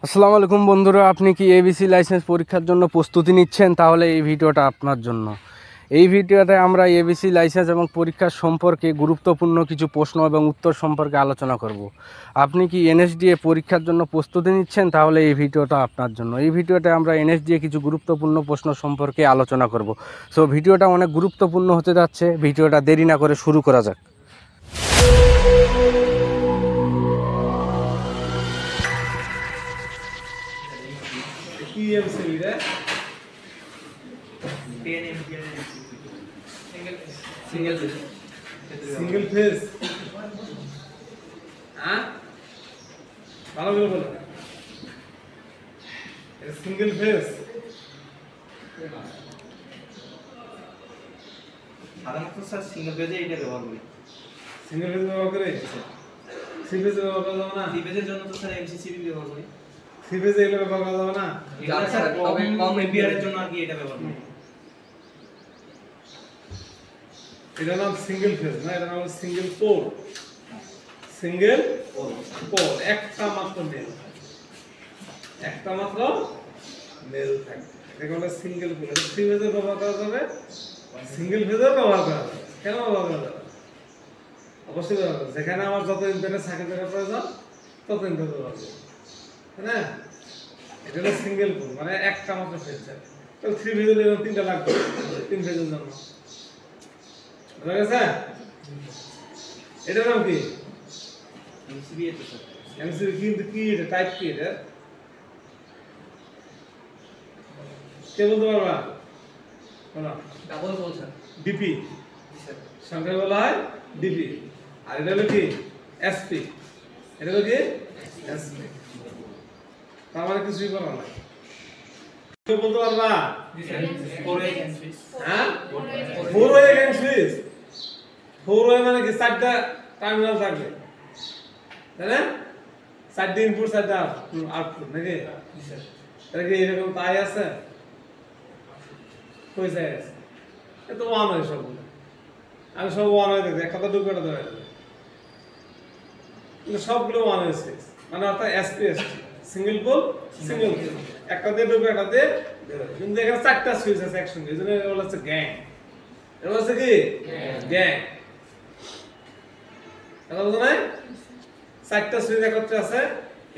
আসসালামু আলাইকুম বন্ধুরা, আপনি কি এবিসি লাইসেন্স পরীক্ষার জন্য প্রস্তুতি নিচ্ছেন? তাহলে এই ভিডিওটা আপনার জন্য। এই ভিডিওতে আমরা এবিসি লাইসেন্স এবং পরীক্ষার সম্পর্কে গুরুত্বপূর্ণ কিছু প্রশ্ন এবং উত্তর সম্পর্কে আলোচনা করব। আপনি কি এনএসডিএ পরীক্ষার জন্য প্রস্তুতি নিচ্ছেন? তাহলে এই ভিডিওটা আপনার জন্য। এই ভিডিওতে আমরা এনএসডিএ কিছু গুরুত্বপূর্ণ প্রশ্ন সম্পর্কে আলোচনা করব। সো ভিডিওটা অনেক গুরুত্বপূর্ণ হতে যাচ্ছে। ভিডিওটা দেরি না করে শুরু করা যাক। সিঙ্গেল ফেজ ভালো করে বলো। সিঙ্গেল ফেজ সাধারণত স্যার সিঙ্গেল পেজে এটা ব্যবহার করি। সিঙ্গেল ফেজ ব্যবহার করে থ্রি ফেজ ব্যবহার করা যাবে না? থ্রি পেজের জন্য তো স্যার এমসিসিবি ব্যবহার করি। থ্রি ফেজে এগুলো ব্যবহার করা যাবে না? এটা স্যার কম এমপিআর জন্য আর কি এটা ব্যবহার করি। এটা নাম সিঙ্গেল ফেজ না, এটা নাম সিঙ্গেল পোল। সিঙ্গেল পোল একটা মাত্র মেল, একটা মাত্র মেল থাকে, এটা বলে সিঙ্গেল পোল। এটা থ্রি ফেজে ব্যবহার করা যাবে, সিঙ্গেল ফেজে ব্যবহার করা যাবে। কেন ব্যবহার করা যাবে? অবশ্যই ব্যবহার করা যাবে। যেখানে আমার যত ইম্পিডেন্স সার্কিটের প্রয়োজন তত ইম্পিডেন্স ব্যবহার করব, তাই না? এটা হলো সিঙ্গেল পোল, মানে একটা মাত্র ফেজ থাকে। তো থ্রি ফেজে যেমন তিনটা লাগবে, তিন ফেজের জন্য। বুঝা গেছে? এটার নাম কি? এমসিবি তো স্যার এমসিবি। কিন্তু কি এটা, টাইপ কি এটা? কে বলতে পারবা? বলো। Double pole sir. ডিপি জি স্যার। সংখ্যা বলা হয় ডিপি। আর এটা হলো কি? এসপি। এটা হলো কি? এসপি। তার মানে কিছুই বলা না। কে বলতে পারবা? জি স্যার। Four way switch. হ্যাঁ, four way gang switch. Four way মানে কি? চারটা টার্মিনাল থাকবে, তাই না? চারটি ইনপুট, চারটা আউটপুট, নাকি? জি স্যার। এটা কি এরকম তাই আছে? কই চাই আছে? এটা ওয়ান হয় সবগুলো। আমি সব ওয়ান হয়ে দেখি, একটা তো ডুপ্লিকেট দেওয়া যাবে, কিন্তু সবগুলো ওয়ান হয়ে সুইচ, মানে অর্থাৎ SPST, single pole single pole. একটা দিয়ে ডুবে, একটা দিয়ে বের হয়। কিন্তু এখানে চারটা সুইচ আছে একসঙ্গে, এই জন্য এগুলো হচ্ছে গ্যাং। এটা হচ্ছে কি? গ্যাং। কথা বলছো না? চারটা সুইচ একত্রে আছে,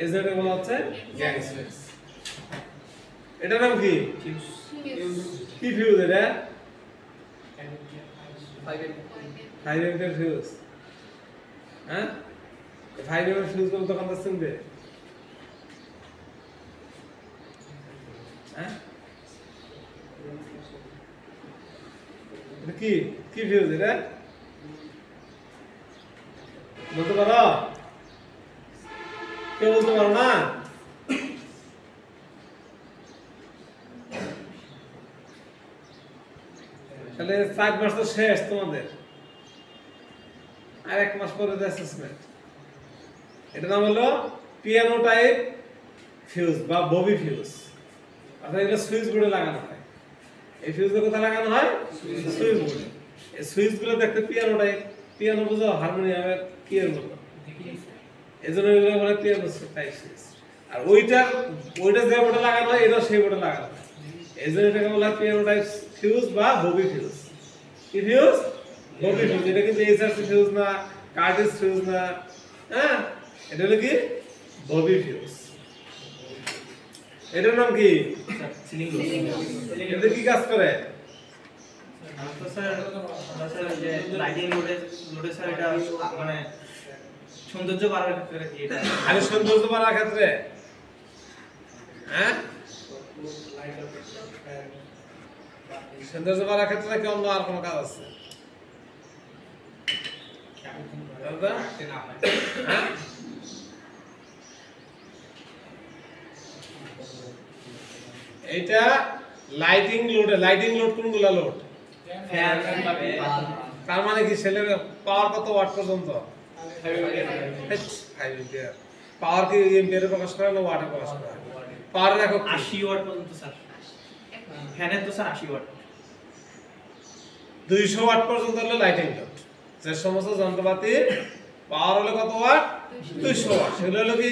এই জন্য বলা হচ্ছে গ্যাং সুইচ। এটার নাম কি? ফিউজ। কি ফিউজ এটা? 5 5 এমপিয়ার ফিউজ। হ্যাঁ, 5 এমপিয়ার ফিউজ বলতে দোকানদার চিনবে? হ্যাঁ, এটা কি কি ফিউজ এটা? বলতে পারো? কে বলতে পারো না? তাহলে 4 মাস তো শেষ তোমাদের, আর 1 মাস পরে অ্যাসেসমেন্ট। এটা নাম হলো পিয়ানো টাইপ ফিউজ বা ববি ফিউজ। অর্থাৎ এটা সুইচ বোর্ডে লাগানো হয়। এই ফিউজগুলো কোথায় লাগানো হয়? সুইচ বোর্ডে। এই সুইচগুলো দেখতে পিয়ানো টাইপ। পিয়ানো বুঝো? হারমোনিয়ামের কিয়ের মতো। এজন্য এগুলো বলে পিয়ানো টাইপ সুইচ। আর ওইটা যে বোর্ডে লাগানো হয়, এটা সেই বোর্ডে লাগানো হয়। এজন্য এটাকে বলা হয় পিয়ানো টাইপ ফিউজ বা ববি ফিউজ। কি ফিউজ? ববি ফিউজ। এটা কিন্তু এইচআরসি ফিউজ না, কার্টিস ফিউজ না। হ্যাঁ, এটা হলো কি? ববি ফিউজ। এটার নাম কি? সিলিং এটা কি কাজ করে? তো স্যার যে লাইটিং লোডে স্যার এটা মানে সৌন্দর্য বাড়ানোর ক্ষেত্রে কি এটা? খালি সৌন্দর্য বাড়ার ক্ষেত্রে? হ্যাঁ, সৌন্দর্য বাড়ার ক্ষেত্রে নাকি অন্য আর কোনো কাজ আছে? হ্যাঁ, এইটা লাইটিং লোডে। লাইটিং লোড কোনগুলা লোড? ফ্যান। তার মানে কি? সেলের পাওয়ার কত ওয়াট পর্যন্ত? 5 এম্পিয়ার। পাওয়ার কি এম্পিয়ারে প্রকাশ করে না ওয়াটে প্রকাশ করে? পাওয়ার দেখো 80 ওয়াট পর্যন্ত স্যার। ফ্যানের তো স্যার 80 ওয়াট। 200 ওয়াট পর্যন্ত হলো লাইটিং লোড। যে সমস্ত যন্ত্রপাতি পাওয়ার হলো কত ওয়াট? 200 ওয়াট, সেগুলো হলো কি?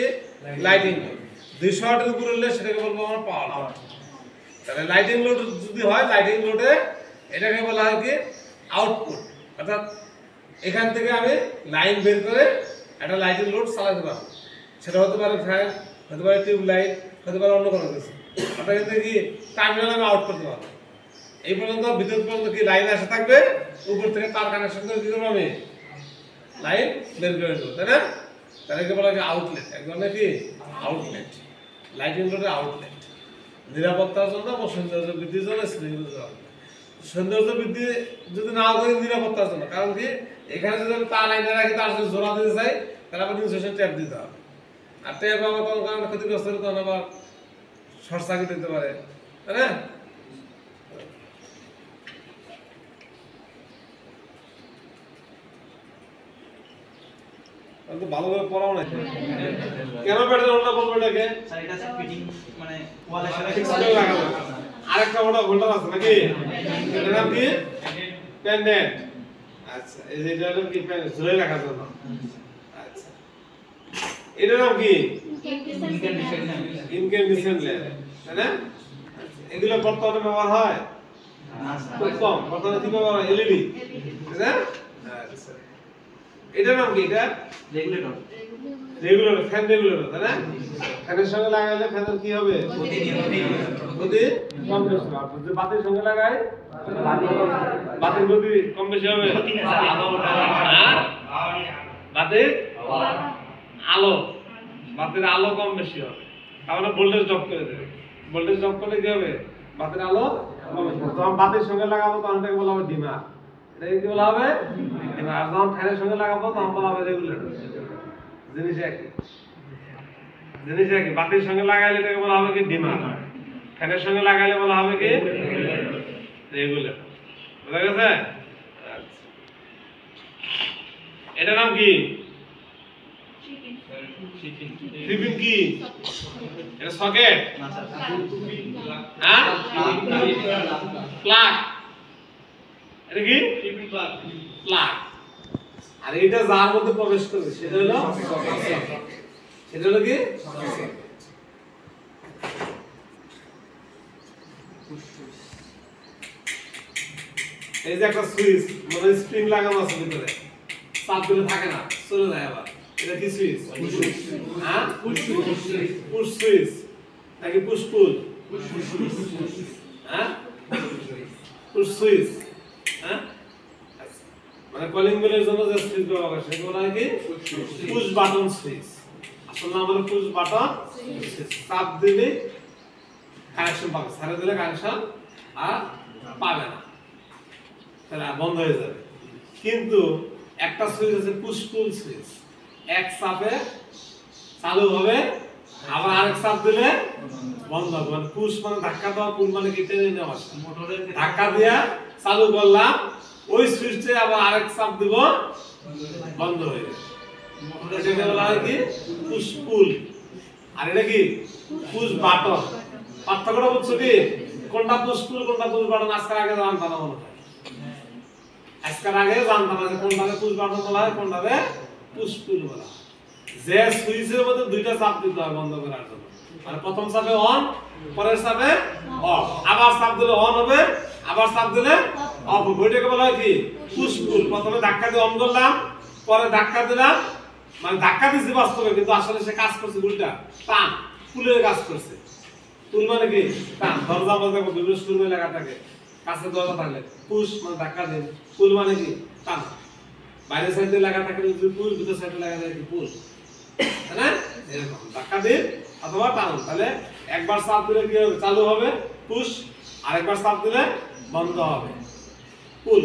Lighting load. 200 ওয়াটের উপরে হলে সেটাকে বলবো আমরা পাওয়ার লোড। তাহলে লাইটিং লোড যদি হয়, লাইটিং লোডে এটাকে বলা হয় কি আউটপুট, অর্থাৎ এখান থেকে আমি লাইন বের করে একটা লাইটিং লোড চালাতে পারবো। সেটা হতে পারে ফ্যান, হতে পারে টিউব লাইট, হতে পারে অন্য কোনো কিছু। অর্থাৎ এখান থেকে কি টার্মিনাল আমি আউট করতে পারবো। এই পর্যন্ত বিদ্যুৎ পর্যন্ত কি লাইন আসে থাকবে, উপর থেকে তার কানেকশন করে দিতে আমি লাইন বের করে দেবো, তাই না? তাদেরকে বলা হয় আউটলেট, এক ধরনের কি আউটলেট, লাইটিং লোডের আউটলেট। নিরাপত্তার জন্য বা সৌন্দর্য বৃদ্ধির জন্য, সৌন্দর্য বৃদ্ধি যদি না করি নিরাপত্তার জন্য, কারণ কি এখানে যদি আমি তার লাইনে রাখি তার যদি জোড়া দিতে চাই তাহলে আবার ইনসুলেশন ট্যাপ দিতে হবে, আর ট্যাপ আবার কোনো কারণে ক্ষতিগ্রস্ত হলে তখন আবার শর্ট সার্কিট দিতে পারে, তাই না? তো ভালোভাবে পড়াও না কেন ব্যাটারি হোল্ডার বলবো এটাকে? স্যার এটা স্যার ফিটিং মানে ওয়ালের সাথে ফিক্স করে লাগানো। আরেকটা হোল্ডার আছে নাকি, এটার নাম কি পেন্ডেন্ট। আচ্ছা, এই যে এটার নাম কি পেন্ডেন্ট, ঝুলে রাখার জন্য। আচ্ছা, এটার নাম কি ইনক্যান্ডেসেন্ট ল্যাম্প, তাই না? এগুলো বর্তমানে ব্যবহার হয় খুব কম, বর্তমানে কি ব্যবহার হয়? এলইডি, তাই না? আচ্ছা, এটার নাম কি? এটা রেগুলেটর, রেগুলেটর, ফ্যান রেগুলেটর, তাই না? ফ্যানের সঙ্গে লাগাইলে ফ্যানের কি হবে? গতি কম বেশি হবে। যদি বাতির সঙ্গে লাগাই বাতির গতি কম বেশি হবে। বাতির আলো, বাতির আলো কম বেশি হবে, তাহলে ভোল্টেজ ড্রপ করে দেবে। ভোল্টেজ ড্রপ করলে কি হবে? বাতির আলো কম বেশি হবে। যখন বাতির সঙ্গে লাগাবো তখন এটাকে বলা হবে ডিমার, এটাকে কি বলা হবে? ডিমার। আর যখন ফ্যানের সঙ্গে লাগাবো তখন বলা হবে রেগুলেটর। জিনিস একই, জিনিস একই। বাতির সঙ্গে লাগাইলে এটাকে বলা হবে কি ডিমার, ফ্যানের সঙ্গে লাগাইলে বলা হবে কি রেগুলেটর। বুঝা গেছে? এটার নাম কি? ট্রিপিং কি? এটা সকেট, হ্যাঁ প্লাগ, এটা কি প্লাগ। আর এটা যার মধ্যে প্রবেশ করবে সেটা হলো সেটা হলো কি এই যে একটা সুইচ, মানে স্প্রিং লাগানো আছে ভিতরে, চাপ দিলে থাকে না, চলে যায় আবার। এটা কি সুইচ? হ্যাঁ পুশ সুইচ নাকি পুশ পুল? হ্যাঁ পুশ সুইচ, হ্যাঁ মানে কলিং বেলের জন্য যে সুইচ ব্যবহার করে সেটা বলা হয় কি পুশ বাটন সুইচ। আসলে আমাদের পুশ বাটন চাপ দিলে কানেকশন পাবে, ছাড়া দিলে কানেকশন আর পাবে না, তাহলে বন্ধ হয়ে যাবে। কিন্তু একটা সুইচ আছে পুশ পুল সুইচ, এক চাপে চালু হবে, আবার আরেক চাপ দিলে বন্ধ হবে। মানে পুশ মানে ধাক্কা দেওয়া, পুল মানে কি টেনে নেওয়া, মোটরের ধাক্কা দিয়া চালু করলাম, ওই সুইচে আবার আরেক চাপ দিব, বন্ধ হয়ে যাবে। এটাকে বলা হয় কি পুশ পুল, আর এটা কি পুশ বাটন। পার্থক্যটা বুঝছো কি? কোনটা পুশ পুল কোনটা পুশ বাটন আজকের আগে জানতাম না, মনে হয় আজকের আগে জানতাম না যে কোনটাকে পুশ বাটন বলা হয়, কোনটাকে পুশ পুল বলা হয়। যে সুইচের মধ্যে দুইটা চাপ দিতে হয় বন্ধ করার জন্য, মানে প্রথম চাপে অন, পরের চাপে অফ, আবার চাপ দিলে অন হবে, আবার চাপ দিলে অফ হবে। ওইটাকে বলা হয় কি পুশ পুল। প্রথমে ধাক্কা দিয়ে অন করলাম, পরে ধাক্কা দিলাম, মানে ধাক্কা দিছি বাস্তবে, কিন্তু আসলে সে কাজ করছে উল্টা, টান পুলের কাজ করছে। পুল মানে কি টান। দরজা বলতে বিভিন্ন স্কুল লেখা থাকে, কাছে দরজা থাকলে পুশ মানে ধাক্কা দিন, পুল মানে কি টান। বাইরের সাইডে লেখা থাকে যদি পুল, ভিতর সাইডে লেখা থাকে পুল, তাই না? এরকম ধাক্কা দিন অথবা টান। তাহলে একবার চাপ দিলে কি হবে? চালু হবে পুশ, আরেকবার চাপ দিলে বন্ধ হবে পুল,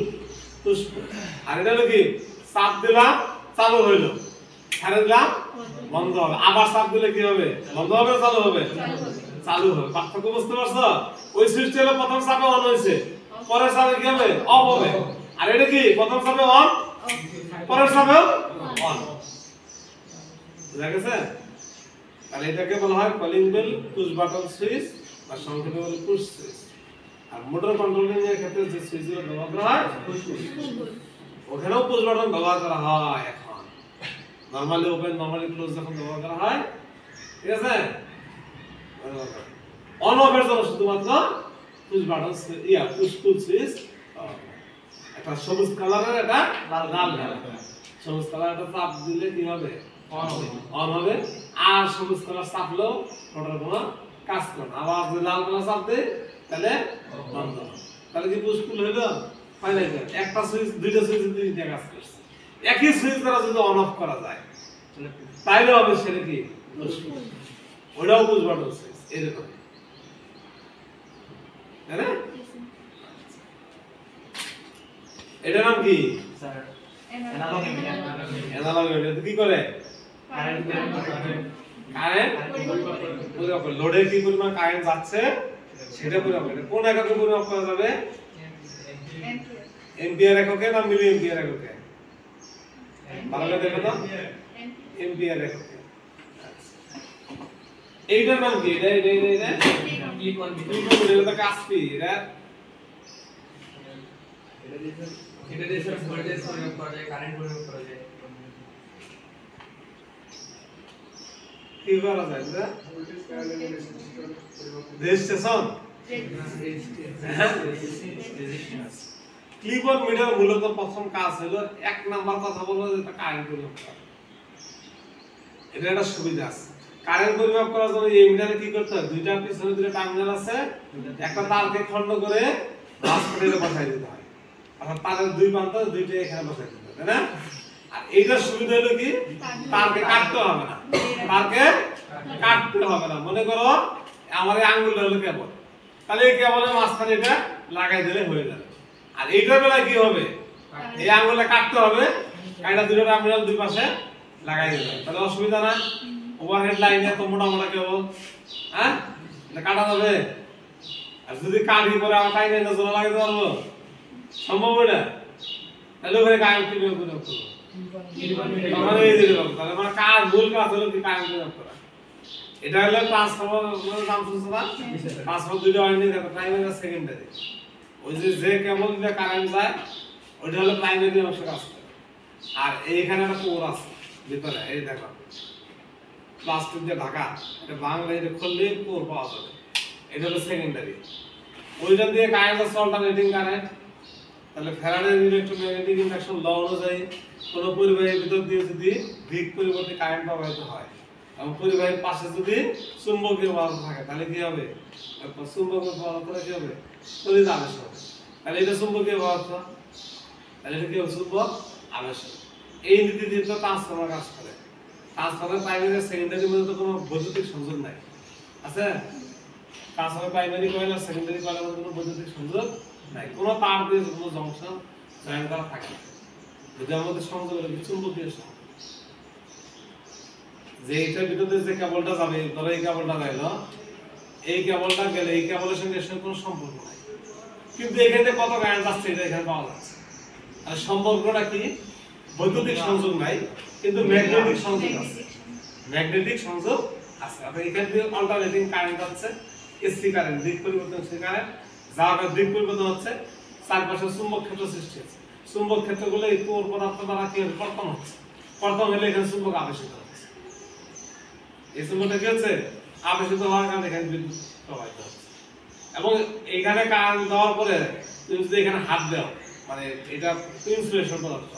পুশ পুল। আর এটা হলো কি চাপ দিলাম চালু হইলো, ছেড়ে দিলাম বন্ধ হবে, আবার চাপ দিলে কি হবে? বন্ধ হবে না চালু হবে? চালু হবে। পার্থক্য বুঝতে পারছো? ওই সুইচটা হলো প্রথম চাপে অন হয়েছে, পরের চাপে কি হবে? অফ হবে। আর এটা কি প্রথম চাপে অন, পরের চাপে অন। বুঝা গেছে? তাহলে এটাকে বলা হয় calling bell push button switch, বা সংক্ষেপে বলে পুশ সুইচ। আর মোটর কন্ট্রোলিং এর ক্ষেত্রে যে সুইচগুলো ব্যবহার করা হয় ওখানেও পুশ বাটন ব্যবহার করা হয়। এখন নরমালি ওপেন, নরমালি ক্লোজ যখন ব্যবহার করা হয়, ঠিক আছে, অন অফের জন্য শুধুমাত্র পুশ বাটন পুশ পুল সুইচ একটা সবুজ কালারের একটা লাল কালার সবুজ কালারটা চাপ দিলে কি হবে অন হবে আর সবুজ কালার চাপলেও মোটর কোনো কাজ করে না আবার যদি লাল কালার চাপ দেয় তাহলে বন্ধ হবে তাহলে কি পুশ পুল হইলো হয় না একটা সুইচ দুইটা সুইচ দুইটা কাজ করছে একই সুইচ দ্বারা যদি অন অফ করা যায় তাইলে হবে সেটা কি পুশ পুল ওটাও পুশ বাটন সুইচ এরকম তাই না এটার নাম কি sir analogue meter analogue meter কি করে কারেন্ট পরিমাপ করে লোডে কি পরিমাণ কারেন্ট যাচ্ছে সেটা পরিমাপ করে কোন এককে পরিমাপ করা যাবে এম্পিয়ার এককে না মিলি এম্পিয়ার এককে ভালো করে দেখো তো এম্পিয়ার এককে এইটার নাম কি এটা ক্লিক অন এটা কাস্পি এটা দিয়ে স্যার ভোল্টেজ পরিমাপ করা যায় কারেন্ট পরিমাপ করা যায় কি করা যায় registration resistance clip on meter মূলত প্রথম কাজ হলো এক নাম্বার কথা বলবো যে কারেন্ট পরিমাপ করা এটা একটা সুবিধা আছে কারেন্ট পরিমাপ করার জন্য এই মিটারে কি করতে হয় দুইটা পিছনে দুটো টার্মিনাল আছে একটা তারকে খন্ড করে হসপিটালে বসাই দিতে হয় অর্থাৎ তারের দুই প্রান্ত দুইটা এখানে বসাই দিতে হবে তাই না আর এইটার সুবিধা হলো কি তারকে কাটতে হবে না তারকে কাটতে হবে না মনে করো আমার এই আঙ্গুল হলো কেবল তাহলে এই কেবলের মাঝখানে এটা লাগাই দিলে হয়ে যাবে আর এইটার বেলায় কি হবে এই আঙ্গুলে কাটতে হবে কাটা দুটো টার্মিনাল দুই পাশে লাগাই দিতে হবে তাহলে অসুবিধা না ওভারহেড লাইনে তো মোটা মোটা কেবল হ্যাঁ এটা কাটা যাবে আর যদি কাটি করে আমার টাইনে নজর লাগাইতে পারবো সম্ভব না তাহলে ওখানে কারেন্ট কি করে করবো আমার এই দিকে তাহলে মানে কাজ ভুল কাজ হলো কি কারেন্ট পরিমাপ করা এটা হলো ট্রান্সফরমার নাম শুনছো না ট্রান্সফরমার দুটো ওয়াইন্ডিং থাকে প্রাইমারি আর সেকেন্ডারি ওই যে কেবল দিয়ে কারেন্ট যায় ওইটা হলো প্রাইমারি অংশ কাজ করে আর এইখানে একটা কোর আছে ভিতরে এই দেখো প্লাস্টিক দিয়ে ঢাকা এটা বাংলা এটা খুললে কোর পাওয়া যাবে এটা হলো সেকেন্ডারি ওইটা দিয়ে কারেন্ট আছে অল্টারনেটিং কারেন্ট তাহলে ফ্যারাডের ইলেকট্রোম্যাগনেটিক ইন্ডাকশন ল অনুযায়ী কোনো পরিবাহীর ভিতর দিয়ে যদি দিক পরিবর্তে কারেন্ট প্রবাহিত হয় এবং পরিবাহীর পাশে যদি চুম্বকীয় পদার্থ থাকে তাহলে কি হবে চুম্বকীয় পদার্থটা কি হবে তড়িৎ আবেশ হবে তাহলে এটা চুম্বকীয় পদার্থ তাহলে এটা কি হবে চুম্বক আবেশ এই নীতি দিয়ে তো ট্রান্সফরমার কাজ করে ট্রান্সফরমার প্রাইমারি আর সেকেন্ডারি মধ্যে তো কোনো বৈদ্যুতিক সংযোগ নাই আছে ট্রান্সফরমার প্রাইমারি কয়েল আর সেকেন্ডারি কয়েলের মধ্যে কোনো বৈদ্যুতিক সংযোগ নাই কোনো তার দিয়ে কোনো জংশন জয়েন করা থাকে না যদি আমাদের সংযোগ হলো চুম্বকীয় সংযোগ যে এটার ভিতরে যে কেবলটা যাবে ধরো এই কেবলটা গেল এই কেবলটা গেলে এই কেবলের সঙ্গে এর কোনো সম্পর্ক নাই কিন্তু এখানে কত কারেন্ট যাচ্ছে এটা এখানে পাওয়া যাচ্ছে আর সম্পর্কটা কি বৈদ্যুতিক সংযোগ নাই কিন্তু ম্যাগনেটিক সংযোগ আছে ম্যাগনেটিক সংযোগ আছে আর এখান থেকে অল্টারনেটিং কারেন্ট আছে এসি কারেন্ট দিক পরিবর্তনশীল কারেন্ট যার দিক পরিবর্তন হচ্ছে চারপাশে চুম্বক ক্ষেত্র সৃষ্টি হচ্ছে চুম্বক ক্ষেত্রগুলো এই কোর পদার্থ দ্বারা কি কর্তন হচ্ছে কর্তন হলে এখানে চুম্বক আবেশিত হচ্ছে এই চুম্বকটা কি হচ্ছে আবেশিত হওয়ার কারণে এখানে বিদ্যুৎ প্রবাহিত হচ্ছে এবং এখানে কারেন্ট দেওয়ার পরে তুমি যদি এখানে হাত দাও মানে এটা ইনসুলেশন পদার্থ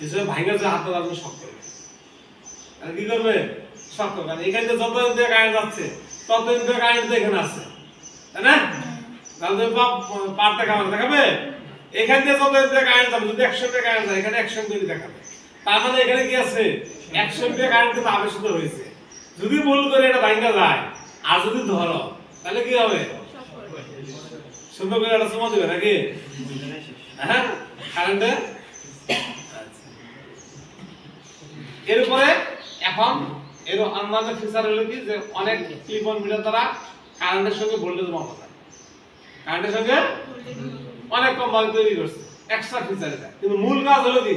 হিসেবে ভাঙে যে হাত দেওয়ার জন্য শক্ত করবে তাহলে কি করবে শক্ত কারণ এখানে যত দিয়ে কারেন্ট যাচ্ছে তত দিয়ে কারেন্ট এখানে আছে তাই না তাহলে পার দেখাবে এখান থেকে যত দিয়ে কারেন্ট যাবে যদি 100 দিয়ে কারেন্ট যায় এখানে 100 দিয়ে দেখাবে তার মানে এখানে কি আছে 100 দিয়ে কারেন্ট কিন্তু আবেশিত হয়েছে যদি ভুল করে এটা ভাঙা যায় আর যদি ধরো তাহলে কি হবে সুন্দর করে এটা সময় দিবে নাকি হ্যাঁ কারেন্টে এরপরে এখন এর অন্যান্য ফিচার হলো কি যে অনেক ক্লিপ অন মিটার দ্বারা কারেন্টের সঙ্গে ভোল্টেজ মাপা যায় কারেন্টের সঙ্গে অনেক কোম্পানি তৈরি করছে এক্সট্রা ফিচার এটা কিন্তু মূল কাজ হলো কি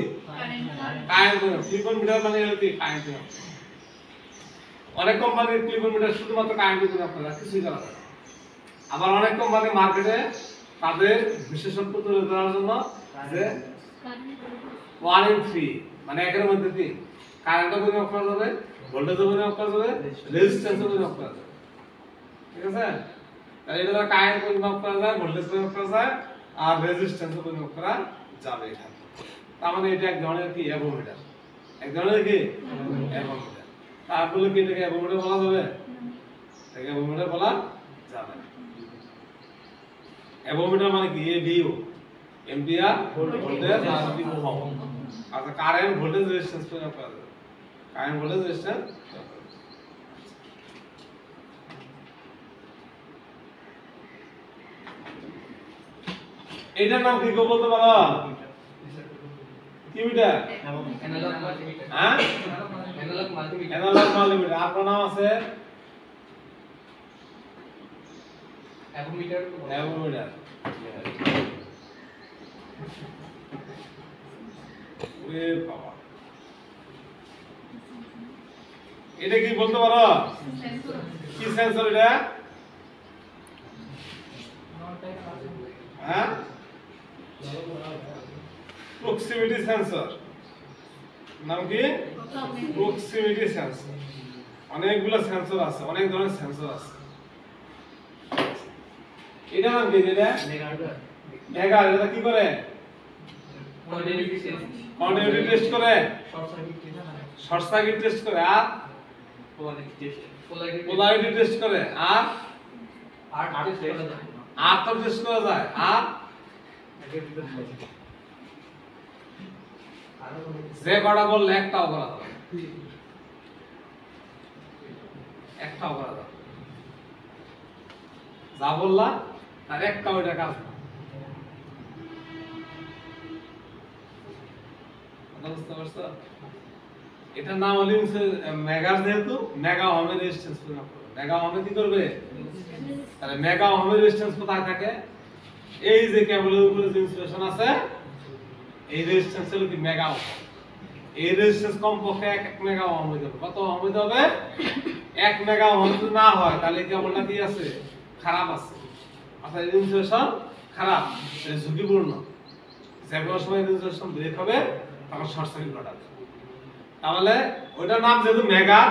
কারেন্ট ক্লিপ অন মিটার মানে হলো কি কারেন্ট অনেক কোম্পানির ক্লিপ অন মিটার শুধুমাত্র কারেন্ট দিয়ে আপনারা কিছুই করা যায় আবার অনেক কোম্পানি মার্কেটে তাদের বিশেষত্ব তুলে ধরার জন্য যে 1 in 3 মানে একের মধ্যে কি কারেন্টও পরিমাপ করা যাবে ভোল্টেজও পরিমাপ করা যাবে রেজিস্ট্যান্সও পরিমাপ করা যাবে ঠিক আছে? তাহলে এটা দ্বারা কারেন্ট পরিমাপ করা যায়, ভোল্টেজ পরিমাপ করা যায়, আর রেজিস্ট্যান্স পরিমাপ করা যাবে এখানে। তার মানে এটা এক ধরনের কি অ্যাভোমিটার, এক ধরনের কি অ্যাভোমিটার। তারপরে কি এটাকে অ্যাভোমিটার বলা যাবে? এটাকে অ্যাভোমিটার বলা যাবে না। অ্যাভোমিটার মানে কি? এভিও, এম্পিয়ার ভোল্টেজ আর ওহম, আর কারেন্ট ভোল্টেজ রেজিস্ট্যান্স পরিমাপ করা যাবে, কারেন্ট ভোল্টেজ রেজিস্ট্যান্স। এটার নাম কি বলতে পারো? কি মিটার? Analogue multimeter. হ্যাঁ, অ্যানালগ মাল্টিমিটার। Analogue multimeter. আর কোন নাম আছে? অ্যাভোমিটার। অ্যাভোমিটার। ওরে বাবা, এটা কি বলতে পারো? কি সেন্সর এটা? হ্যাঁ, প্রক্সিমিটি সেন্সর। নাম কি? Proximity sensor. অনেকগুলো সেন্সর আছে, অনেক ধরনের সেন্সর আছে। এটা নাম কি? এটা মেগা। এটা কি করে? কন্টিনিউটি টেস্ট করে, শর্ট সার্কিট টেস্ট করে, আর পোলারিটি টেস্ট করে, আর তো টেস্ট করা যায়, আর যে কটা বললে একটাও করা যাবে, একটাও করা যাবে। যা বললা তার একটাও এটা কাজ না। বুঝতে পারছো? এটার নাম হলো মেগার, যেহেতু মেগা ওহমের রেজিস্ট্যান্স পরিমাপ করবে। মেগা ওহমে কি করবে? তাহলে মেগা ওহমের রেজিস্ট্যান্স কোথায় থাকে? এই যে কেবলের উপরে যে ইনসুলেশন আছে, এই রেজিস্ট্যান্স হলো কি মেগা ওহম। এই রেজিস্ট্যান্স কমপক্ষে 1 মেগা ওহম হইতে হবে। কত ওহম হইতে হবে? 1 মেগা ওহম যদি না হয় তাহলে কেবলটা কি আছে? খারাপ আছে, অর্থাৎ ইনসুলেশন খারাপ, এটা ঝুঁকিপূর্ণ। যে কোনো সময় ইনসুলেশন ব্রেক হবে, তখন শর্ট সার্কিট ঘটাবে। তাহলে ওইটার নাম যেহেতু মেগা,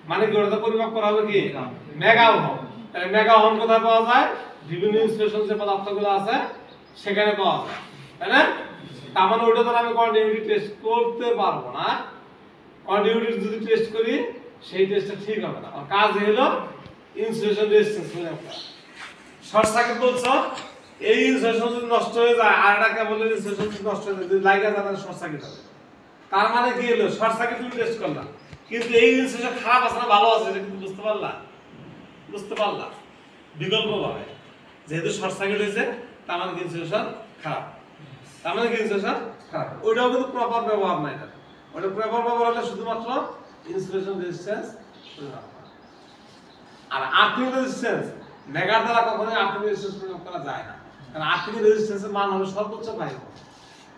মানে কি ওটা পরিমাপ করা হবে কি মেগা ওহম। তাহলে মেগা ওহম কোথায় পাওয়া যায়? বিভিন্ন ইনসুলেশন যে পদার্থগুলো আছে সেখানে পাওয়া যায়, তাই না? তার মানে ওটা তো আমি কন্টিনিউটি টেস্ট করতে পারবো না। কন্টিনিউটি যদি টেস্ট করি সেই টেস্টটা ঠিক হবে না। আর কাজ হলো ইনসুলেশন রেজিস্ট্যান্স পরিমাপ করা। শর্ট সার্কিট বলছো, এই ইনসুলেশন যদি নষ্ট হয়ে যায়, আর একটা কেবলের ইনসুলেশন যদি নষ্ট হয়ে যায়, যদি লাগা যায় তাহলে শর্ট সার্কিট হবে। তার মানে কি হলো? শর্ট সার্কিট তুমি টেস্ট করলা, কিন্তু এই ইনসুলেশন খারাপ আছে না ভালো আছে এটা কিন্তু বুঝতে পারলা? বুঝতে পারলা? বিকল্পভাবে যেহেতু শর্ট সার্কিট হয়েছে, তার মানে কি ইনসুলেশন খারাপ, তার মানে কি ইনসুলেশন খারাপ। ওইটাও কিন্তু প্রপার ব্যবহার নাই। এটা ওটা প্রপার ব্যবহার হলে শুধুমাত্র ইনসুলেশন রেজিস্ট্যান্স পরিমাপ করা। আর আর্থিং রেজিস্ট্যান্স মেগার দ্বারা কখনোই আর্থিং রেজিস্ট্যান্স পরিমাপ করা যায় না। কারণ আর্থিং রেজিস্ট্যান্সের মান হবে সর্বোচ্চ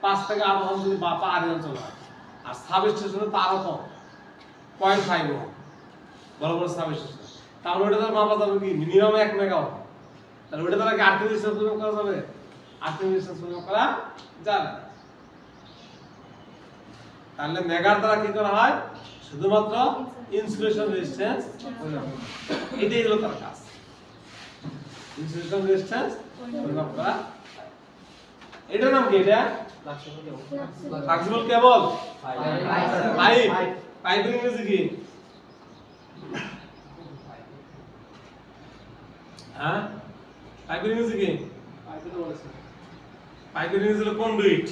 5 থেকে 8 ওহম যদি বা পার অঞ্চল হয়, আর সাব স্টেশনে তো আরো কম, 0.5 ওহম বড় বড় সাব স্টেশন। তাহলে ওটা দ্বারা মাপা যাবে কি মিনিমাম 1 মেগা ওহম। তাহলে ওটা দ্বারা কি আর্থিং রেজিস্ট্যান্স পরিমাপ করা যাবে? আর্থিং রেজিস্ট্যান্স পরিমাপ করা যাবে না। তাহলে মেগার দ্বারা কি করা হয়? শুধুমাত্র ইনসুলেশন রেজিস্ট্যান্স পরিমাপ করা। এটাই হলো তার কাজ, ইনসুলেশন রেজিস্ট্যান্স পরিমাপ করা। এটার নাম কি? এটা ফ্লেক্সিবল কেবল পাইপ। পাইপের ইংরেজি কি? হ্যাঁ, পাইপের ইংরেজি কি? পাইপের ইংরেজি হলো কন্ডুইট।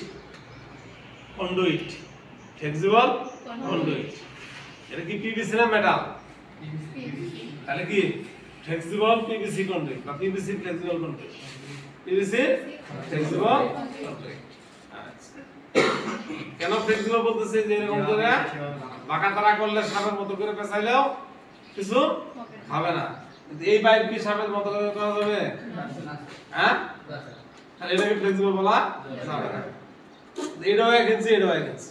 Conduit, flexible conduit. এটা কি পিভিসি না মেটাল? তাহলে কি ফ্লেক্সিবল পিভিসি কন্ডুইট বা PVC flexible conduit. PVC flexible conduit. কেন ফ্লেক্সিবল বলতেছে? যে এরকম করে বাঁকা তারা করলে সাপের মতো করে পেঁচাইলেও কিছু হবে না। কিন্তু এই পাইপ কি সাপের মতো করে করা যাবে? হ্যাঁ, তাহলে এটাকে ফ্লেক্সিবল বলা যাবে না। এটাও 1 ইঞ্চি, এটাও 1 ইঞ্চি,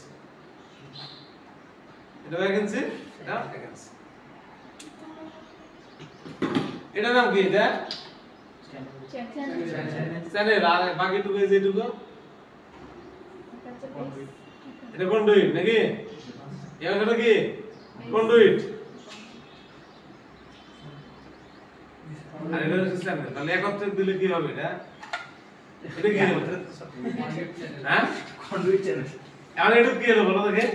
এটাও 1 ইঞ্চি, এটাও 1 ইঞ্চি। এটার নাম কি? এটা চ্যানেল। আর বাকিটুকু যেটুকু এটা কন্ডুইট নাকি? এটা কি কন্ডুইট? আর এটা হচ্ছে চ্যানেল। তাহলে একত্রে দিলে কি হবে এটা? এটা কি হবে? হ্যাঁ, কন্ডুইট চ্যানেল, আর এটা কি হলো বলো দেখে?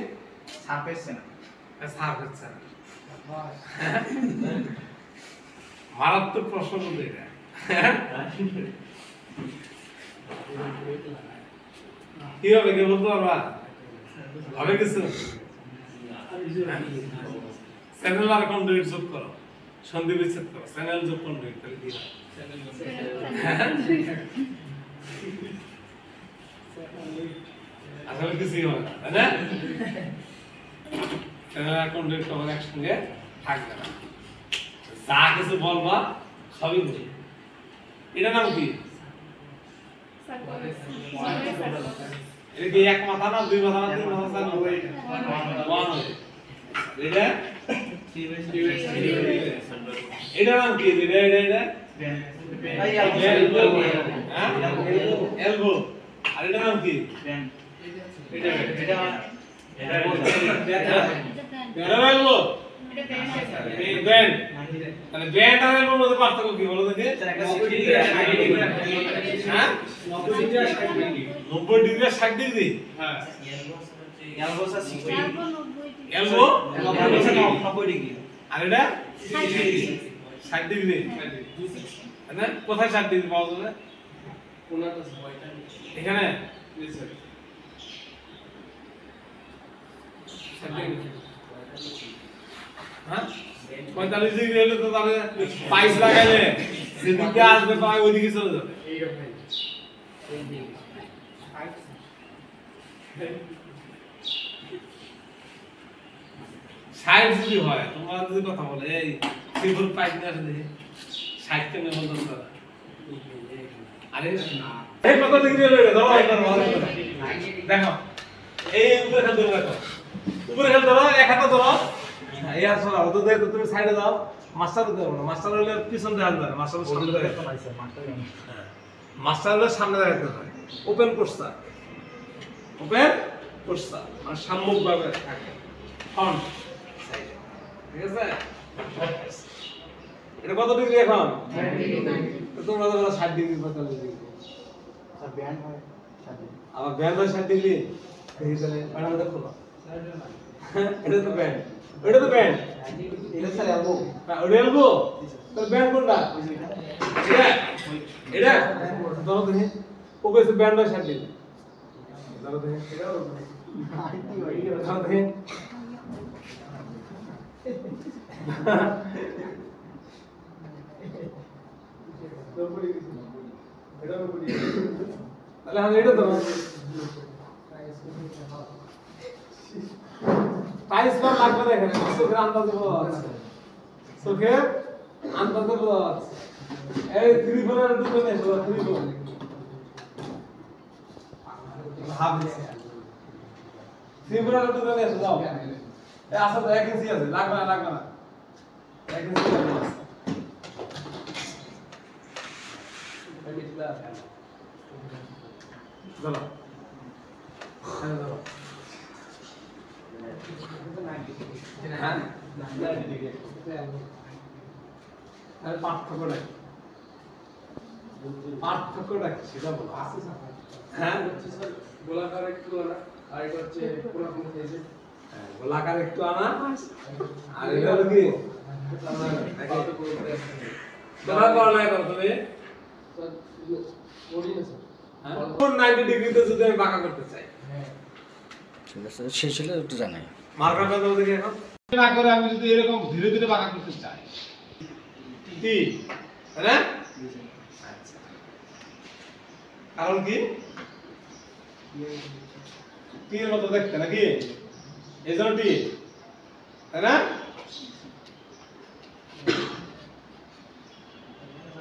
Surface channel. Surface channel. মারাত্মক প্রশ্ন বলতে এটা। কি হবে কে বলতে পারবা? হবে কিছু? চ্যানেল আর কন্ডুইট যোগ করো, সন্ধি বিচ্ছেদ করো, চ্যানেল যোগ কন্ডুইট, তাহলে কি হয়? আসলে কিছুই হবে না, তাই না? চ্যানেল আর কন্ডুইট কখনো একসঙ্গে থাকবে না। যা কিছু বলবা সবই বলবে। এটা নাম কি? এটা কি এক মাথা না, দুই মাথা না, তিন মাথা না? ওয়ান হয়। এটা এটা নাম কি? এটা এটা এটা এলবো। আর এটা নাম কি? এটা এলবো। ব্যান্ড। তাহলে ব্যান্ড আর এলবোর মধ্যে পার্থক্য কি বলো দেখি? হ্যাঁ, 90 ডিগ্রি আর 60 ডিগ্রি। হ্যাঁ, elbow sir 60 degree, elbow 90 degree, আর এটা 60 ডিগ্রি। না, কোথায় 60 ডিগ্রি পাওয়া যাবে? এখানে হ্যাঁ, 45 ডিগ্রি হলে তো তাহলে পাইপ লাগাইলে যেদিকে আসবে পাই ওইদিকে চলে যাবে। সাইড যদি হয়, তোমরা যদি কথা বলে এই সিম্পল পাইপ না আসলে 60 কেন বলতো দাদা? আরে এই কত ডিগ্রি হলো এটা? দেখো এই উপরে খেলতে দেখো, উপরে খেলতে ধরো, এক হাতে ধরো, এই আর সরা ওদের দেখো, তুমি সাইডে দাও, মাস্টার দিতে পারো না, মাস্টার হলে পিছন দিয়ে হাত ধরে, মাস্টার সামনে ধরে, মাস্টার হলে সামনে দাঁড়াতে হয়। ওপেন পোস্টার, ওপেন পোস্টার মানে সম্মুখভাবে থাকে, ফ্রন্ট সাইডে, ঠিক আছে? এটা কত ডিগ্রি এখন? তোমরা তো 60 ডিগ্রি 45 ডিগ্রি স্যার ব্যান্ড হয় 60 ডিগ্রি, আবার ব্যান্ড হয় 60 ডিগ্রি। এই তাহলে এটা দেখো না, এটা তো ব্যান্ড, এটা তো ব্যান্ড, এটা স্যার এলবো, ওটা এলবো। তাহলে ব্যান্ড কোনটা? এটা এটা ধরো দেখি, ও বেশি ব্যান্ড হয় 60 ডিগ্রি, ধরো দেখি, ধরো দেখি, তাহলে আমি এটা ধরো, টাইস বার লাগবে না এখানে, চোখের আন্দাজে বলা আছে, চোখের আন্দাজে বলা আছে। এই 3 4 দুটো নেই, 3 4 হাফ 3 4 দুটো নেই, যাও। এই আসলে 1 ইঞ্চি আছে, লাগবে না, লাগবে না, 1 ইঞ্চি লাগবে না। চলো হ্যাঁ চলো, হ্যাঁ আর পার্থক্যটা কি? পার্থক্যটা কি সেটা বলো। হ্যাঁ, গোলাকার একটু আর এটা হচ্ছে পুরোপুরি হয়েছে। গোলাকার একটু আনা আর এটা হলো কি তোমরা করো না করো তুমি, হ্যাঁ 90 ডিগ্রিতে যদি আমি বাঁকা করতে চাই, ঠিক আছে সেই ছিল একটু জানাই মার্কারটা দাও দেখি এখন। না করে আমি যদি এরকম ধীরে ধীরে বাঁকা করতে চাই, কি তাই না? আচ্ছা, কারণ কি টি এর মতো দেখতে নাকি, এই জন্য টি, তাই না?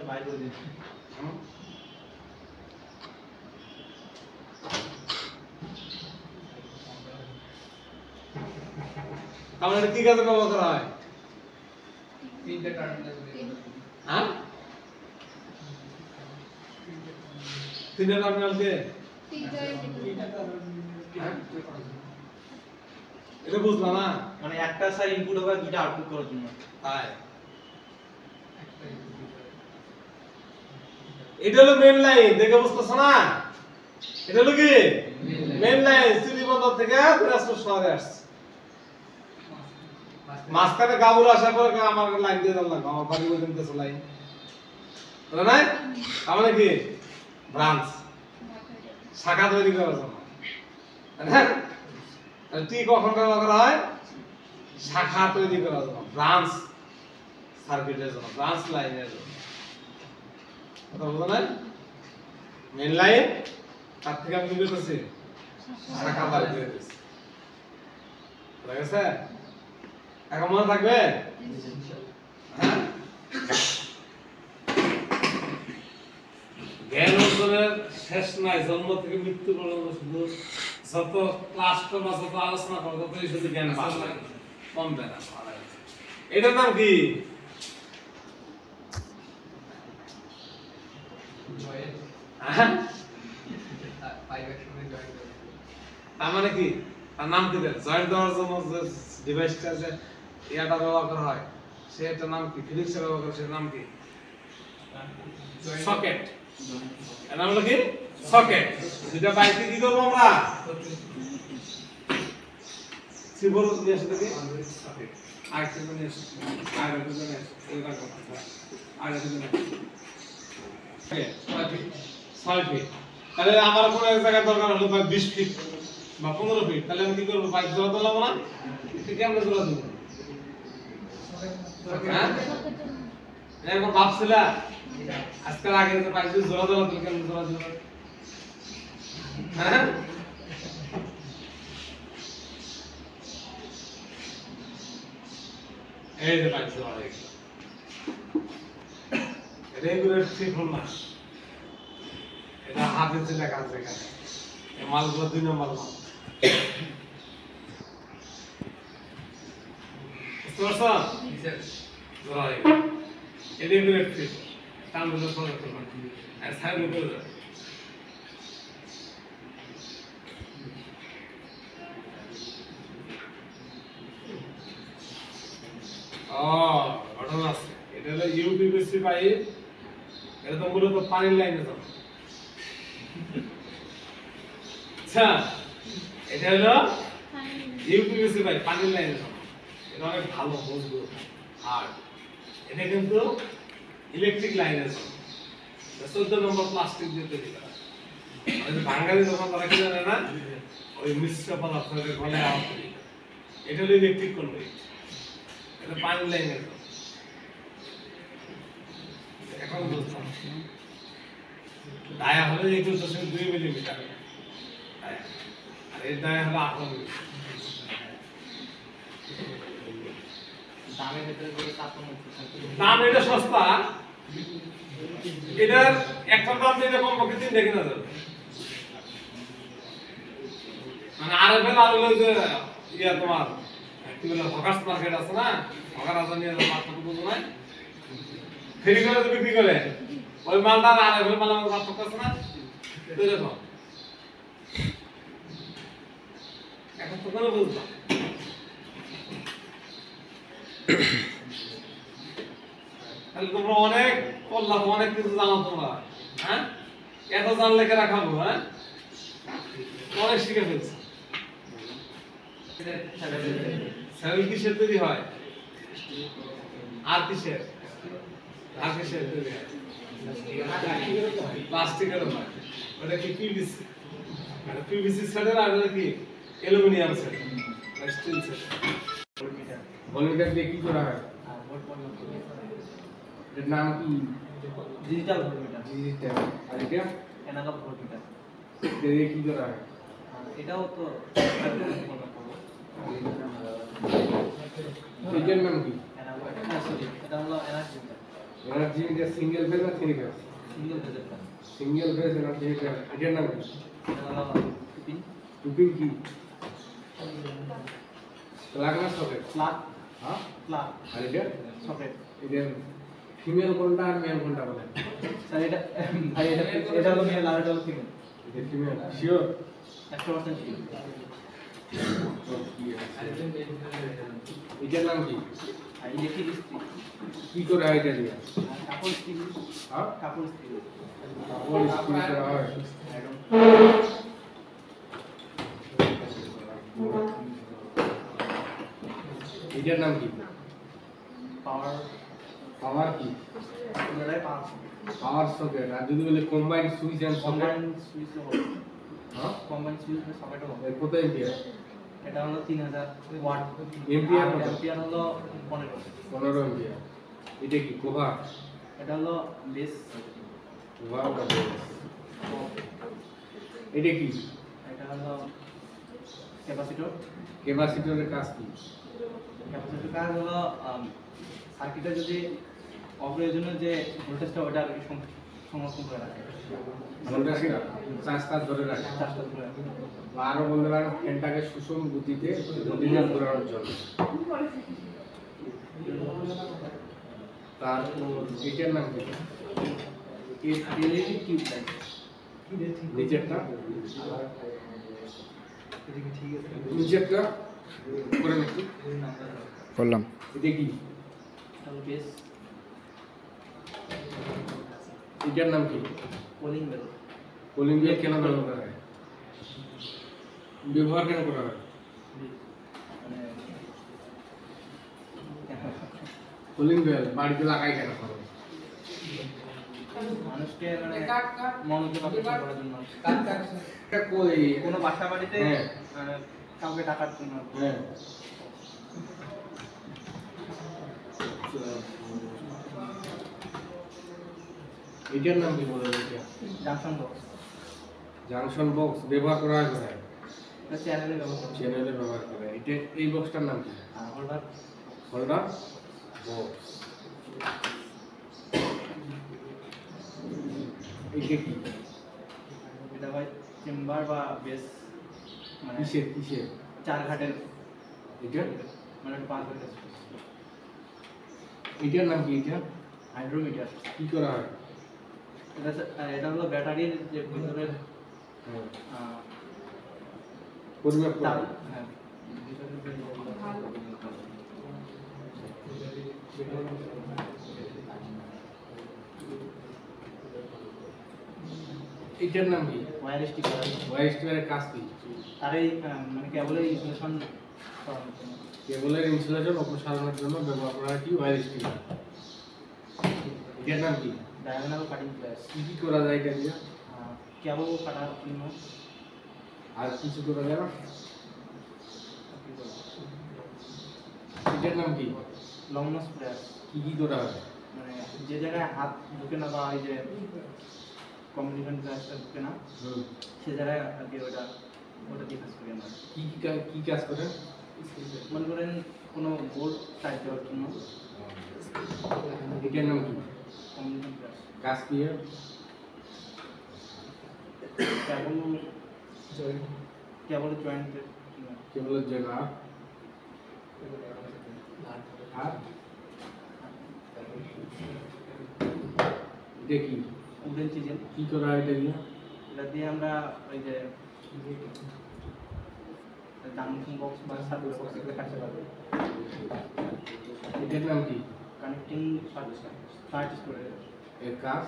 বাইরে করে দিন। তাহলে এটা কি কাজে ব্যবহার করা হয়? তিনটে টার্মিনাল, হ্যাঁ, তিনটে টার্মিনাল দিয়ে, হ্যাঁ? এটা বুঝলাম না, মানে একটা স্যার ইনপুট হবে, দুটো আউটপুট করার জন্য। তাই এটা হলো মেন লাইন, দেখে বুঝতেছো না? এটা হলো কি মেন লাইন, সিটি বন্দর থেকে দিনাজপুর শহরে আসছে। মাঝখানে গাবুর আসার পরে আমার লাইন দিয়ে দিলাম, আমার বাড়ি পর্যন্ত লাইন, বুঝলে না? তাহলে কি ব্রাঞ্চ, শাখা তৈরি করার জন্য, হ্যাঁ? টি কখন ব্যবহার করা হয়? শাখা তৈরি করার জন্য, ব্রাঞ্চ সার্কিটের জন্য, ব্রাঞ্চ লাইনের জন্য। কথা বুঝো না? মেন লাইন তার থেকে আমি কি করতেছি? শাখা বার করে দিচ্ছি। বুঝা গেছে? এখন মনে থাকবে? হ্যাঁ? জ্ঞান অর্জনের শেষ নাই, জন্ম থেকে মৃত্যু পর্যন্ত শুধু যত ক্লাস করবো, যত আলোচনা করবো, ততই শুধু জ্ঞান বাড়বে, কমবে না। এটার নাম কি? তার মানে কি? তার নাম কি দেয়? জয়েন্ট দেওয়ার জন্য যে ডিভাইসটা যে ইয়াটা ব্যবহার করা হয়, সেটার নাম কি? ফিলিপসে ব্যবহার করে, সেটার নাম কি? সকেট। এর নাম হলো কি? সকেট। দুটা বাইকে কি করবো আমরা? সিবল নিয়ে আসতে কি? আরেকটা নিয়ে আসতে, আরেকটা নিয়ে আসতে, ওইটা কথা, আরেকটা নিয়ে আসতে। 6 ফিট। তাহলে আমার কোনো এক জায়গায় দরকার হলো 20 ফিট বা 15 ফিট, তাহলে আমি কি করবো? পাইপ জোড়া দিলাম না? এটা কেমনে জোড়া দিব? হ্যাঁ, এরকম ভাবছিলা আজকাল আগে যে পাইপ জোড়া দিলাম, তুমি কেমনে জোড়া দিব? হ্যাঁ, এই যে পাইপ জোড়া হয়ে গেল, রেগুলার ট্রিপল মাস। এটা হাতে ছিল কাজ, এখানে এই মালগুলো 2 নম্বর মাল। বুঝতে পারছো? জোড়া হয়ে গেল, এটা রেগুলার ট্রিপ, টান দিলে সরে করবে আর সাইড উপরে যাবে। ঘটনা আছে, এটা হলো ইউপিভিসি পাইপ, এটা তো মূলত পানির লাইনে যাবে। আচ্ছা, এটা হলো ইউপিভিসি পাইপ, পানির লাইনে যাবে। এটা অনেক ভালো, মজবুত, আর এটা কিন্তু ইলেকট্রিক লাইনে যাবে। 14 নম্বর প্লাস্টিক দিয়ে তৈরি করা। মানে বাঙালি যখন তারা কি জানে না, ওই মিশ্র পদার্থকে গলে আওয়াজ তৈরি করে। এটা হলো ইলেকট্রিক কন্ডাক্টর, এটা পানির লাইনে যাবে। এখন বুঝলাম ডায়া হলো 21.2 মিলিমিটার, আর এর ডায়া হলো 18 মিলিমিটার। দাম এটা সস্তা, এটার একটা দাম দিলে কমপক্ষে 3 থেকে না যাবে। মানে আরএফএল আর হলো যে ইয়া তোমার কি বলে হকার্স মার্কেট আছে না, হকার আছে নিয়ে পার্থক্য বুঝো না, ফেরি করে তো বিক্রি করে, ওই মালটা আর আরএফএল মালের মধ্যে পার্থক্য আছে না, তো এরকম। এখন তো কোনো বুঝলাম। তাহলে তোমরা অনেক করলাম, অনেক কিছু জানো তোমরা, হ্যাঁ? এত জানলে কে রাখাবো? হ্যাঁ, অনেক শিখে ফেলছো। স্যারেল কিসের তৈরি হয়? আর কিসের? আর কিসের তৈরি হয়? প্লাস্টিকের হয়। ওটা কি পিভিসি? মানে পিভিসি স্যারেল, আর ওটা কি অ্যালুমিনিয়াম স্যারেল, স্টিল স্যারেল। ভলিমিটার দিয়ে কি করা হয়? এর নাম কি? Digital voltmeter. ডিজিটাল। আর এটা অ্যানালগ ভোল্টমিটার। এটা দিয়ে কি করা হয়? এটাও তো এটার নাম কি? অ্যানালগ, সরি এটা হলো energy meter. Energy meter single phase না থ্রি ফেজ? সিঙ্গেল ফেজের টা। Single phase energy meter. এটার নাম কি? এটা হলো টুপিন। টুপিং কি? প্লাগ না সকেট? প্লাগ। হ্যাঁ, প্লাগ। আর এটা সকেট। এটা ফিমেল কোনটা আর মেল কোনটা বলে? স্যার এটা ভাই এটা হলো মেল আর এটা হলো ফিমেল। এটা ফিমেল শিওর? 100% শিওর। এটার নাম কি? আর ইলেকট্রিক ইস্ত্রি। কি করে হয় এটা দিয়ে? কাপড় ইস্ত্রি। হ্যাঁ কাপড় ইস্ত্রি কাপড় ইস্ত্রি করা হয়। একদম এটার নাম কি? পাওয়ার পাওয়ার কি? পুনরায় পাওয়ার পাওয়ার সকেট। আর যদি বলে combined switch and socket, combine switch হবে হ্যাঁ কম্বাইন সুইচ সকেটও হবে এর কত এম্পিয়ার? এটা হলো 3000 ওয়াট এম্পিয়ার কত? এম্পিয়ার হলো 15 15 এম্পিয়ার। এটা কি কোভার? এটা হলো বেস কোভার বা বেস? এটা কি? এটা হলো ক্যাপাসিটর ক্যাপাসিটরের কাজ কি? ক্যাপাসিটর কাজ হলো সার্কিটে যদি অপ্রয়োজনীয় যে ভোল্টেজটা ওটা আর কি সংরক্ষণ করে রাখে ভোল্টেজটা চার্জটা ধরে রাখে। চার্জটা ধরে রাখে বা আরো বলতে পারেন ফ্যানটাকে সুষম গতিতে গতিমান করানোর জন্য। তারপর এটার নাম কি? এলইডি টিউব লাইট নিচেরটা নিচেরটা করে নাকি করলাম। এটা কি? বেস এটার নাম কি? পোলিং বেল কলিং বেল কেন ব্যবহার করা হয়? ব্যবহার কেন করা হয়? মানে কলিং বেল বাড়িতে লাগাই কেন করে? মানুষকে মানে মনোযোগ আকর্ষণ করার জন্য এটা কই? কোনো বাসা বাড়িতে হ্যাঁ। কাউকে টাকার জন্য হ্যাঁ এটার নাম কি বলে? এটা জাংশন বক্স জাংশন বক্স ব্যবহার করা হয় কোথায়? এটা চ্যানেলে ব্যবহার করা হয়। চ্যানেলে ব্যবহার করা হয়। এটা এই বক্সটার নাম কি? আর হোল্ডার হোল্ডার বক্স। এইটা কি? এটা ভাই চেম্বার বা বেস মানে কিসের কিসের? 4 ঘাটের এটা মানে 5 ঘাটের এটার নাম কি? এটা হাইড্রোমিটার কি করা হয়? এটা হলো ব্যাটারির যে ভিতরের হ্যাঁ, আহ, পরিমাপ করা তার হয়। হ্যাঁ ভিতরের এটার নাম কি? ওয়্যার স্টিকার ওয়্যার স্টিকারের কাজ কি? আর এই মানে কেবলের ইনস্টলেশন করানোর জন্য কেবলের ইনসুলেশন অপসারণের জন্য ব্যবহার করা হয় কি? Wire sticker. এটার নাম কি? ডায়াগোনাল কাটিং প্লেস কি কি করা যায় এটা দিয়ে? কেবল কাটার জন্য আর কিছু করা যায় না? এটার নাম কি? লং নস প্লেস কি কি করা হয়? মানে যে জায়গায় হাত ঢুকে না বা ওই যে কমিউনিকেশন প্লেসটা ঢুকে না সে জায়গায় আর কি ওটা দিয়ে কাজ করি আমরা কি কাজ করেন? মনে করেন কোনো বোর্ড টাইপ দেওয়ার জন্য এটার নাম কি? কমিউনিকেশন প্লেস কাজ কি হয়? কেবল জয়েন্টের কেবলের জন্য আর এটা কি? উডেন চিজেল কি করা হয় এটা দিয়ে? এটা দিয়ে আমরা ওই যে জাংশন বক্স বা সার্কিট বক্স এগুলো কাটতে পারবো এটার নাম কি? কানেক্টিং সার্কিট করে এর কাজ?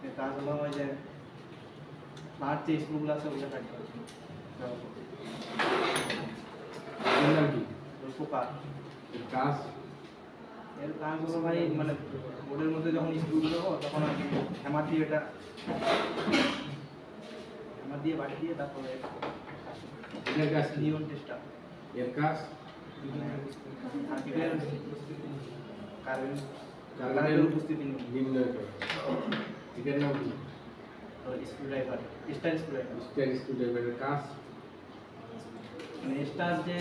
এর কাজ হলো ওই যে স্মার্ট যে স্ক্রুগুলো আছে ওগুলো কাটতে হবে এর নাম কি? পোকার এর কাজ? এর কাজ হলো ভাই মানে বোর্ডের মধ্যে যখন স্ক্রু দেবো তখন আর কি হ্যামার দিয়ে এটা হ্যামার দিয়ে বাড়ি দিয়ে তারপরে এটার কাজ কি? নিয়ন টেস্টার এর কাজ? সার্কিটের কারেন্ট কারেন্টের উপস্থিতি নির্ণয় করে। এটার নাম কি? Screw driver star screw driver star স্ক্রুড্রাইভারের কাজ? মানে স্টার যে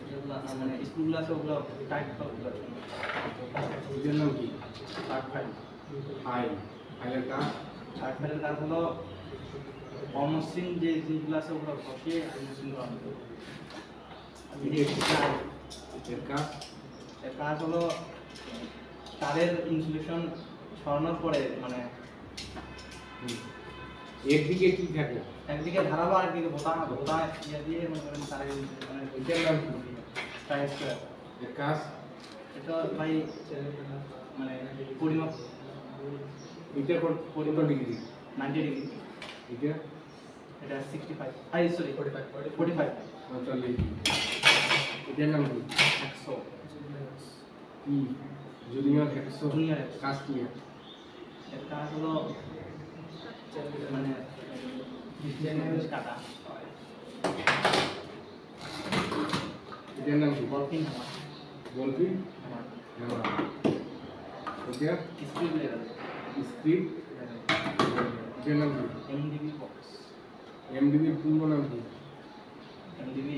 যেগুলো মানে স্ক্রুগুলো আছে ওগুলো টাইট করার জন্য এটার নাম কি? Shirt file file. ফাইলের কাজ? শার্ট ফাইলের কাজ হলো অমসৃণ যে জিনিসগুলো আছে ওগুলো বসিয়ে মসৃণ করানো এর কাজ? এর কাজ হলো তারের ইনসুলেশন সরানোর পরে মানে একদিকে কি থাকে? একদিকে ধারালো আরেকদিকে ভোতা ভোতা ইয়ে দিয়ে মনে করেন তারের মানে এটার নাম কি? টাইট করে এর কাজ? এটা ভাই মানে পরিমাপ এটা কত ডিগ্রি? 90 ডিগ্রি। এটা এটা 65 সরি 45 45 ডিগ্রি। এটার নাম কি? 100 কি জুনিয়র 100? জুনিয়র কাজ কি? এর কাজ হলো মানে ডিজাইনের কাটা। এটার নাম কি? বলফিন হামার। বলবি? হামার এটা স্পিড লেভেল। স্ক্রিপ। এটার নাম কি? MDB box. এমডিবি পূর্ণ নাম কি? MDB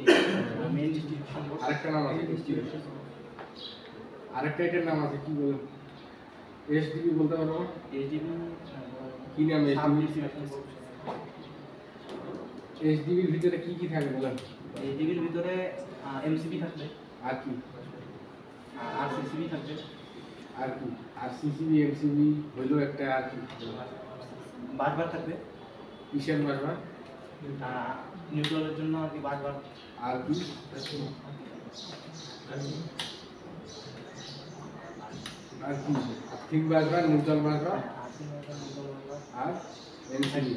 main distribution box. আরেকটা নাম আছে ডিস্ট্রিবিউশন। আরেকটা এটার নাম আছে কি বলেন? এসডিবি বলতে পারবো? এইচডিবি কি নাম সাব এসডিবি? Distribution box. এসডিবির ভিতরে কি কি থাকে বলেন? এইচডিবির ভিতরে এমসিবি থাকবে, আর কি? আর সিসিবি থাকবে, আর কি? আর সিসিবি এমসিবি হইলো একটা, আর কি? বাসবার থাকবে, কিসের বারবার? নিউট্রালের জন্য আর কি বাসবার। আর কি? আর কি? আর্থিক বারবার, নিউট্রাল বারবার আর এমসিবি।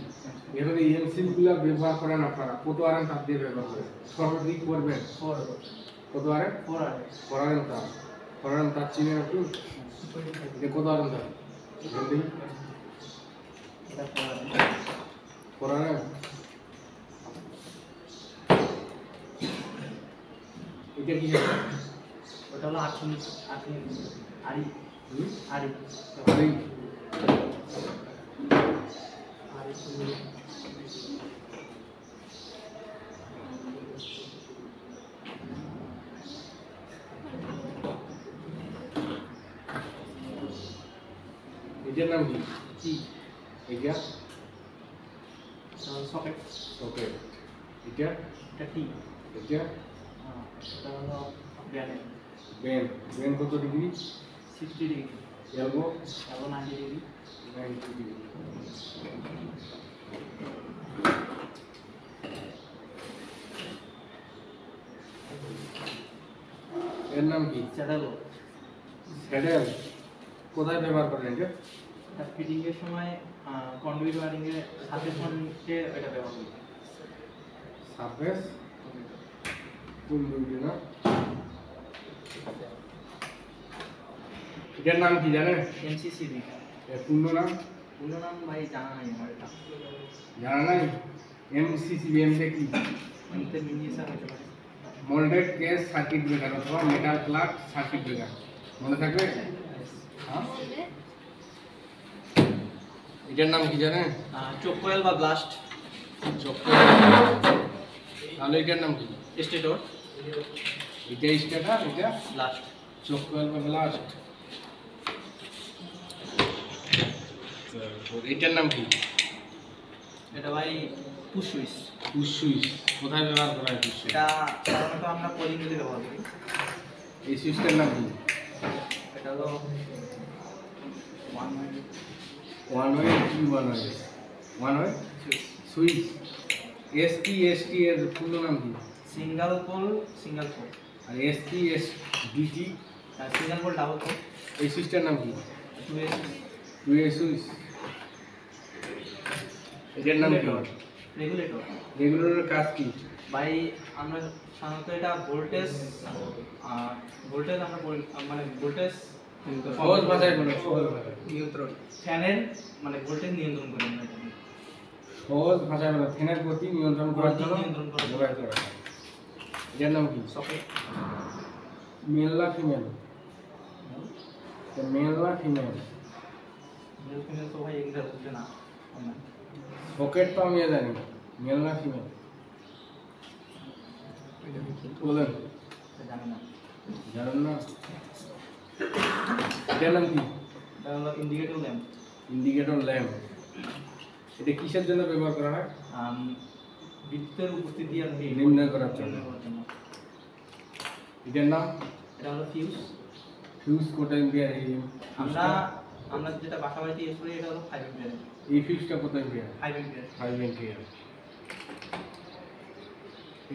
এভাবে এমসিবি গুলা ব্যবহার করেন আপনারা কত আরাম তাপ দিয়ে ব্যবহার করেন? সর্বাধিক করবেন কত আরাম? 4 আর ফরান তাপ। ফরান তাপ চিনেন আপনি? এটা কত আরাম তাপ? জলদি এটা 4 আর ফরান এটা কি? ওটা হলো 8 আরি আরি আরে আরি এটার নাম কি? টি এটা সকেট। ওকে। এটা এটা টি এটা এটা হলো ব্যান্ড বেন। বেন কত ডিগ্রি? 60 ডিগ্রি, এলবো এবং 90 ডিগ্রি। 90 ডিগ্রি। এর নাম কি? স্যাডেলো। স্যাডেল। কোথায় ব্যবহার করেন এটা? এটা ফিটিং এর সময় কন্ডুইট ওয়্যারিং এর সাথে সঙ্গে এটা ব্যবহার করি। সারফেস কোন দুইটা না? এটার নাম কি জানেন? এমসিসিবি। এর পূর্ণ নাম পুরো নাম ভাই জানা নাই আমার এটা। জানা নাই? এমসিসিবি এমসে কি? এমতে মিনিয়েচার হতে পারে। মোল্ডেড কেস সার্কিট ব্রেকার অথবা মেটাল প্লাগ সার্কিট ব্রেকার। মনে থাকবে? হ্যাঁ। এটার নাম কি জানেন? চোক কয়েল বা ব্লাস্ট। তাহলে এটার নাম কি? স্টেটর এটা স্টেটার, এটা ব্লাস্ট। চোখ বা ব্লাস্ট। এটার নাম কি? এটা ভাই পুশ সুইচ। Push switch. কোথায় ব্যবহার করা হয় পুশ সুইচ? এটা সাধারণত আমরা কোলিংয়ে ব্যবহার করি। এই সুইচটার নাম কি? এটা হলো ওয়ান ওয়ে কি one way? One way switch. ST ST এর পূর্ণ নাম কি? Single pole single pole. আর ST S DT single pole double pole. এই সুইচটার নাম কি? 2S টু এ সুইচ। এটার নাম কি? রেগুলেটর। রেগুলেটরের কাজ কি? ভাই আমরা সাধারণত এটা ভোল্টেজ আমরা মানে ভোল্টেজ সহজ ভাষায় বলো, সহজ ভাষায়। নিয়ন্ত্রণ ফ্যানের মানে ভোল্টেজ নিয়ন্ত্রণ করি আমরা এটা। সহজ ভাষায় বলো, ফ্যানের গতি নিয়ন্ত্রণ করার জন্য নিয়ন্ত্রণ করার জন্য। ব্যবহার করা হয়। এটার নাম কি? সকেট। মেল না ফিমেল? মেল না ফিমেল? মেল ফিমেল তো ভাই এগুলো বুঝবে না আমরা। সকেট তো আমি জানি, মেল না ফিমেল বলেন। এটা জানি না। জানেন না? এটার নাম কি? এটা হলো ইন্ডিকেটর ল্যাম্প। Indicator lamp. এটা কিসের জন্য ব্যবহার করা হয়? বিদ্যুতের উপস্থিতি আর কি নির্ণয় করার জন্য। এটার নাম? এটা হলো ফিউজ। ফিউজ কত এম্পিয়ার? এই আমরা যেটা বাসা বাড়িতে ইউজ করি এটা হলো 5 এম্পিয়ার। এই ফিউজটা কত এম্পিয়ার? 5 এম্পিয়ার। 5 এম্পিয়ার।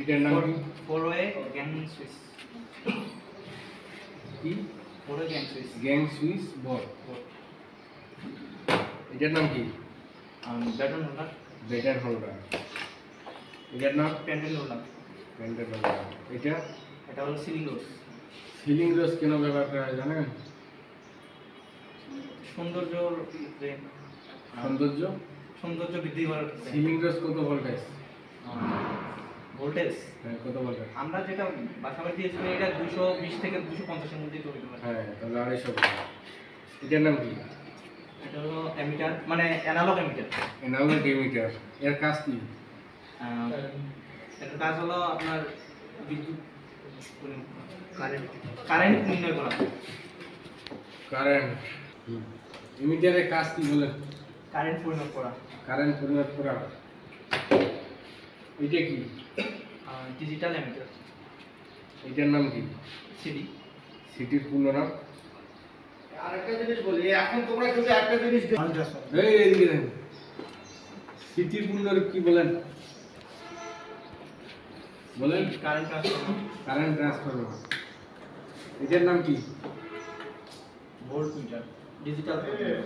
এটার নাম কি? 4-way gang switch. কি? 4-way gang switch. Gang switch board. এটার নাম কি? Baton holder, batter holder. এটার নাম প্যান্ডেল হোল্ডার। প্যান্ডেল হোল্ডার। এটা এটা হলো সিলিং রোড। সিলিং রোজ কেন ব্যবহার করা হয় জানেন? সৌন্দর্যর সৌন্দর্য। সৌন্দর্য বৃদ্ধি করার সিলিং রোজ কত ভোল্টেজ? ভোল্টেজ হ্যাঁ, কত ভোল্টেজ? আমরা যেটা বাসাবাড়ি দিয়েছি এটা 220 থেকে 250 এর মধ্যে তৈরি করা। হ্যাঁ, তাহলে 250 ভোল্ট। এটার নাম কি? এটা হলো এমিটার, মানে অ্যানালগ এমিটার। Analogue emitter. এর কাজ কি? এটার কাজ হলো আপনার বিদ্যুৎ কারেন্ট নির্ণয় করা। কারেন্ট। এমিটারের কাজ কি বলেন? কারেন্ট পরিমাপ করা। কারেন্ট পরিমাপ করা। এটা কি? ডিজিটাল এমিটার, এটার নাম কি? সিডি। সিটির পূর্ণ নাম? আরেকটা জিনিস বলি, এখন তোমরা কিন্তু একটা জিনিস এই এদিকে দেখেন। সিটির পূর্ণ কি বলেন? বলেন। Current transformer, current transformer. এটার নাম কি? Volt metre, digital volt metre.